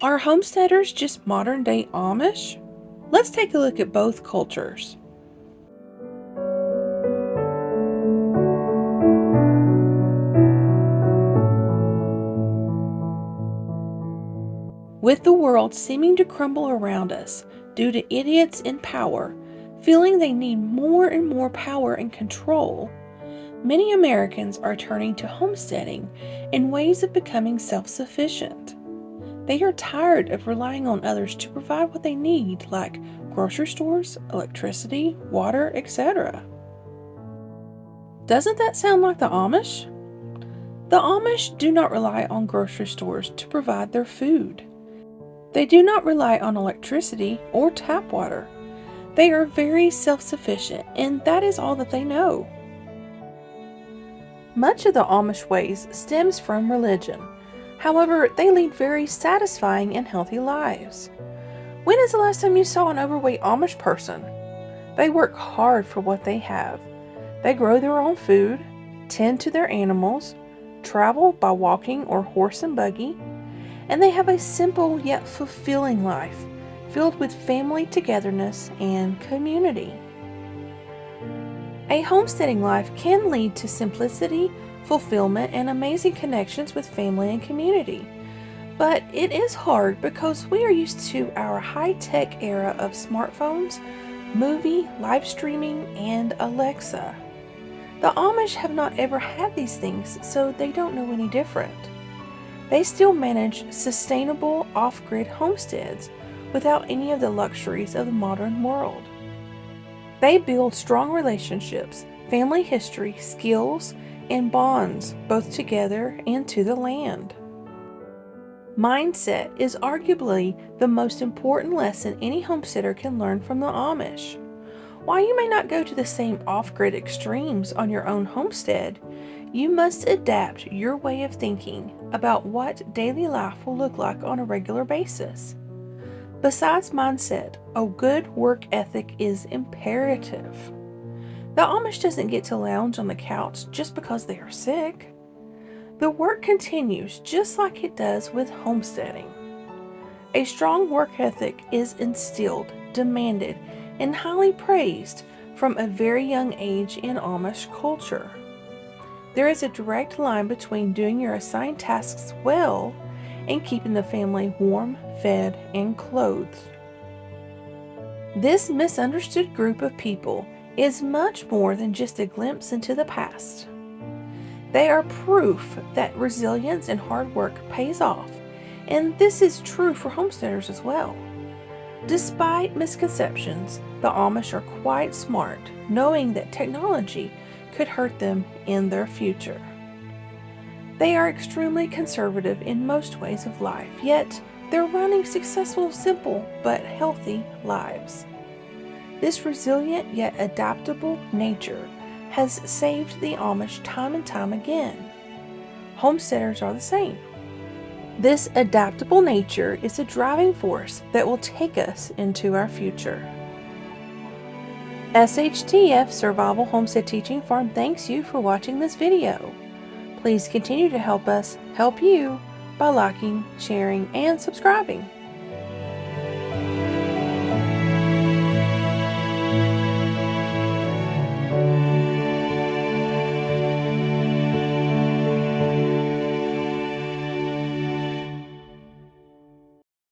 Are homesteaders just modern-day Amish? Let's take a look at both cultures. With the world seeming to crumble around us due to idiots in power feeling they need more and more power and control, many Americans are turning to homesteading and ways of becoming self-sufficient. They are tired of relying on others to provide what they need, like grocery stores, electricity, water, etc. Doesn't that sound like the Amish? The Amish do not rely on grocery stores to provide their food. They do not rely on electricity or tap water. They are very self-sufficient, and that is all that they know. Much of the Amish ways stems from religion. However, they lead very satisfying and healthy lives. When is the last time you saw an overweight Amish person? They work hard for what they have. They grow their own food, tend to their animals, travel by walking or horse and buggy, and they have a simple yet fulfilling life, filled with family togetherness and community. A homesteading life can lead to simplicity, fulfillment, and amazing connections with family and community. But it is hard because we are used to our high-tech era of smartphones, movie, live streaming, and Alexa. The Amish have not ever had these things, so they don't know any different. They still manage sustainable off-grid homesteads without any of the luxuries of the modern world. They build strong relationships, family history, skills, and bonds both together and to the land. Mindset is arguably the most important lesson any homesteader can learn from the Amish. While you may not go to the same off-grid extremes on your own homestead, you must adapt your way of thinking about what daily life will look like on a regular basis. Besides mindset, a good work ethic is imperative. The Amish doesn't get to lounge on the couch just because they are sick. The work continues just like it does with homesteading. A strong work ethic is instilled, demanded, and highly praised from a very young age in Amish culture. There is a direct line between doing your assigned tasks well and keeping the family warm, fed, and clothed. This misunderstood group of people is much more than just a glimpse into the past. They are proof that resilience and hard work pays off, and this is true for homesteaders as well. Despite misconceptions, the Amish are quite smart, knowing that technology could hurt them in their future. They are extremely conservative in most ways of life, yet they're running successful, simple, but healthy lives. This resilient yet adaptable nature has saved the Amish time and time again. Homesteaders are the same. This adaptable nature is a driving force that will take us into our future. SHTF Survival Homestead Teaching Farm thanks you for watching this video. Please continue to help us help you by liking, sharing, and subscribing.